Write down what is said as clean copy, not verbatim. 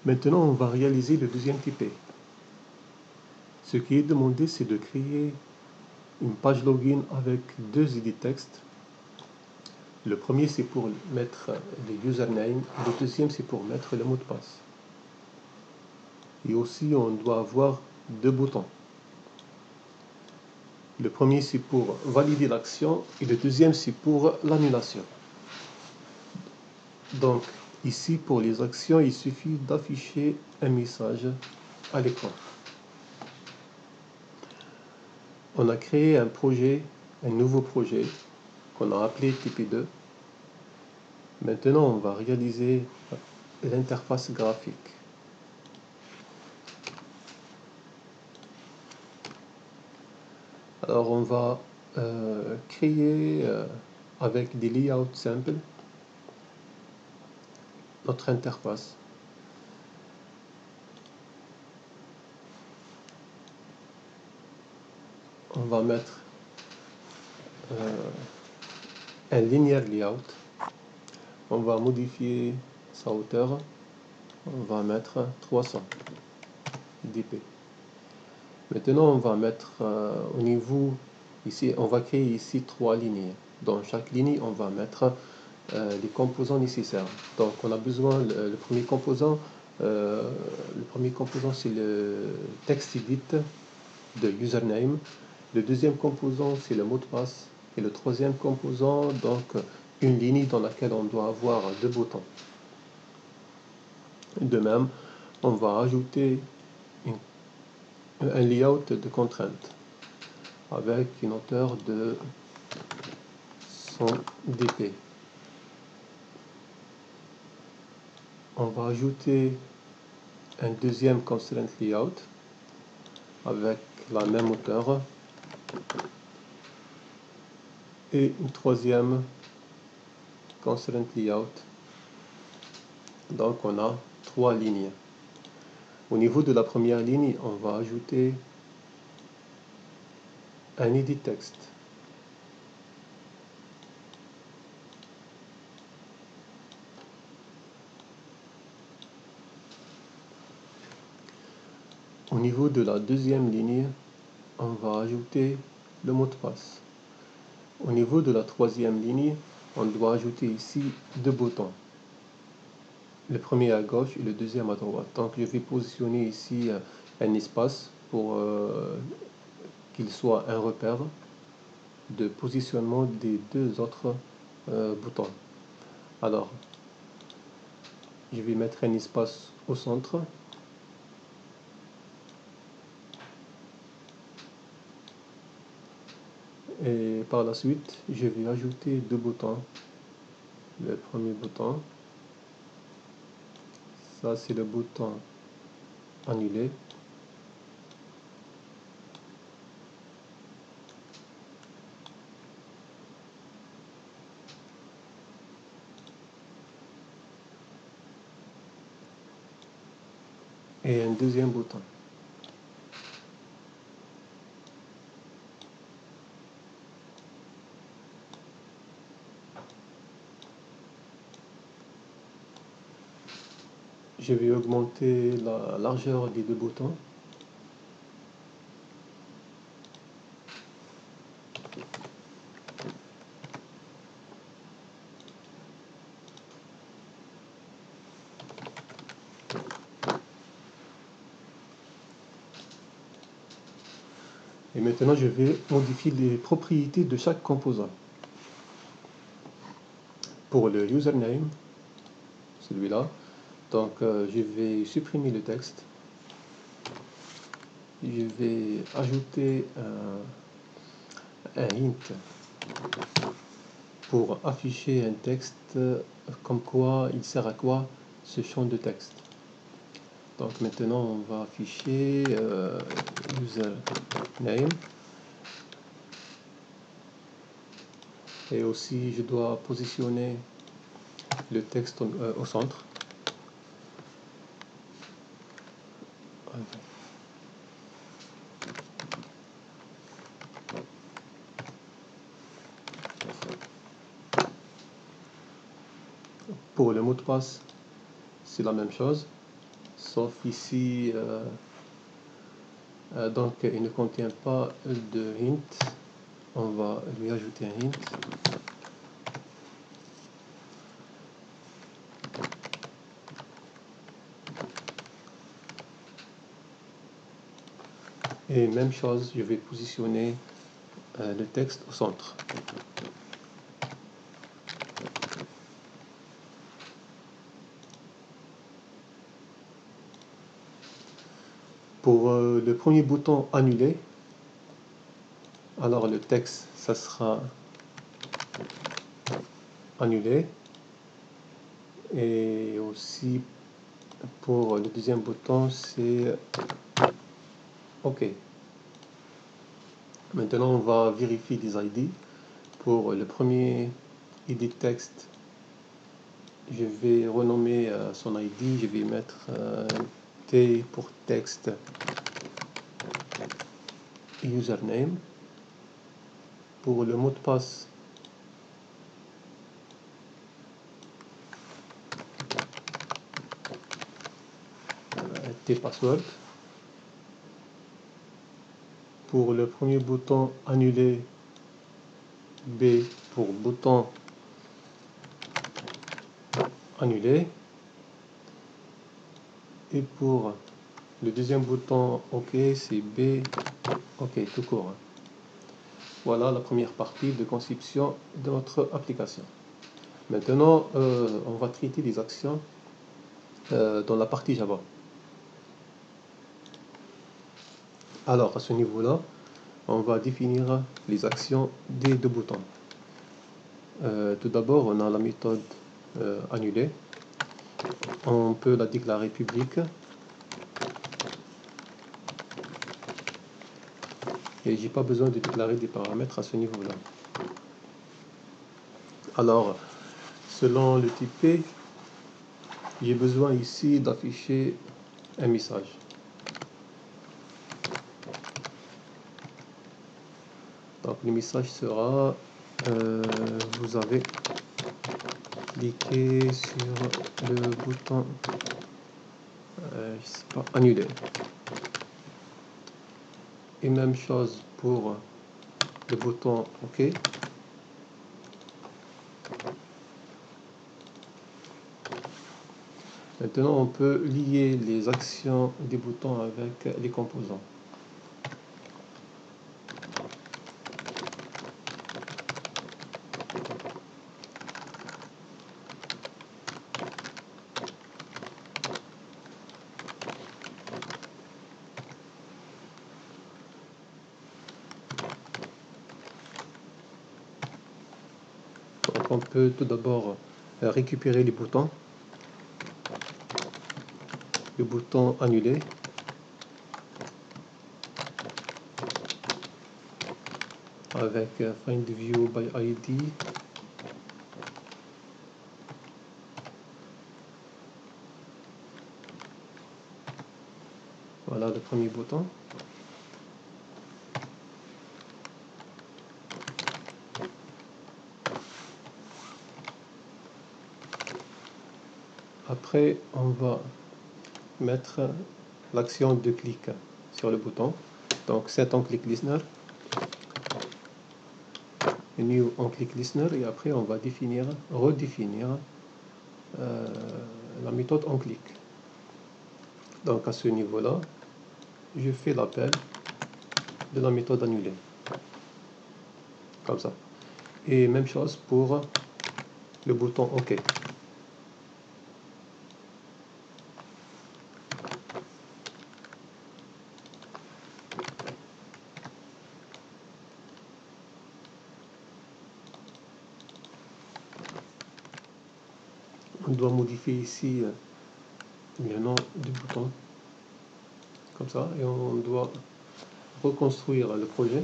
Maintenant, on va réaliser le deuxième type. Ce qui est demandé, c'est de créer une page login avec deux edit textes. Le premier, c'est pour mettre les usernames. Le deuxième, c'est pour mettre le mot de passe. Et aussi, on doit avoir deux boutons. Le premier, c'est pour valider l'action et le deuxième, c'est pour l'annulation. Donc, ici, pour les actions, il suffit d'afficher un message à l'écran. On a créé un projet, un nouveau projet qu'on a appelé TP2. Maintenant, on va réaliser l'interface graphique. Alors, on va créer avec des layouts simples notre interface. On va mettre un linear layout. On va modifier sa hauteur. On va mettre 300 dp. Maintenant, on va mettre au niveau ici, on va créer ici 3 lignes. Dans chaque ligne, on va mettre les composants nécessaires. Donc, on a besoin le premier composant. Le premier composant, c'est le text edit de username. Le deuxième composant, c'est le mot de passe. Et le troisième composant, donc une ligne dans laquelle on doit avoir deux boutons. De même, on va ajouter un layout de contrainte avec une hauteur de 100 dp. On va ajouter un deuxième constraint layout avec la même hauteur et une troisième constraint layout. Donc on a 3 lignes. Au niveau de la première ligne, on va ajouter un edit texte. Au niveau de la deuxième ligne, on va ajouter le mot de passe. Au niveau de la troisième ligne, on doit ajouter ici deux boutons. Le premier à gauche et le deuxième à droite. Donc je vais positionner ici un espace pour qu'il soit un repère de positionnement des deux autres boutons. Alors, je vais mettre un espace au centre. Et par la suite, je vais ajouter deux boutons. Le premier bouton, ça c'est le bouton annuler. Et un deuxième bouton. Je vais augmenter la largeur des deux boutons. Et maintenant, je vais modifier les propriétés de chaque composant. Pour le username, celui-là, donc je vais supprimer le texte. Je vais ajouter un hint pour afficher un texte comme quoi il sert à quoi ce champ de texte. Donc maintenant on va afficher username et aussi je dois positionner le texte au centre. Pour le mot de passe, c'est la même chose. sauf ici, donc il ne contient pas de hint. On va lui ajouter un hint. Et même chose, je vais positionner le texte au centre. Pour le premier bouton annuler, alors le texte, ça sera annulé. Et aussi pour le deuxième bouton, c'est OK. Maintenant, on va vérifier les ID. Pour le premier ID texte, je vais renommer son ID. Je vais mettre T pour texte username. Pour le mot de passe, T password. Pour le premier bouton annuler, B pour bouton annulé. Et pour le deuxième bouton OK, c'est B, OK, tout court. Voilà la première partie de conception de notre application. Maintenant, on va traiter les actions dans la partie Java. Alors, à ce niveau-là, on va définir les actions des deux boutons. Tout d'abord, on a la méthode annulée. On peut la déclarer publique. Et j'ai pas besoin de déclarer des paramètres à ce niveau-là. Alors, selon le type P, j'ai besoin ici d'afficher un message. Donc le message sera vous avez cliqué sur le bouton je sais pas, annuler. Et même chose pour le bouton OK. Maintenant, on peut lier les actions des boutons avec les composants. Donc, on peut tout d'abord récupérer les boutons. Le bouton annuler. Avec Find View by ID. Voilà le premier bouton. Après, on va mettre l'action de clic sur le bouton. Donc, set on click listener. New on click listener. Et après, on va redéfinir la méthode on click. Donc, à ce niveau-là, je fais l'appel de la méthode annulée. Comme ça. Et même chose pour le bouton OK. On doit modifier ici le nom du bouton. Comme ça. Et on doit reconstruire le projet.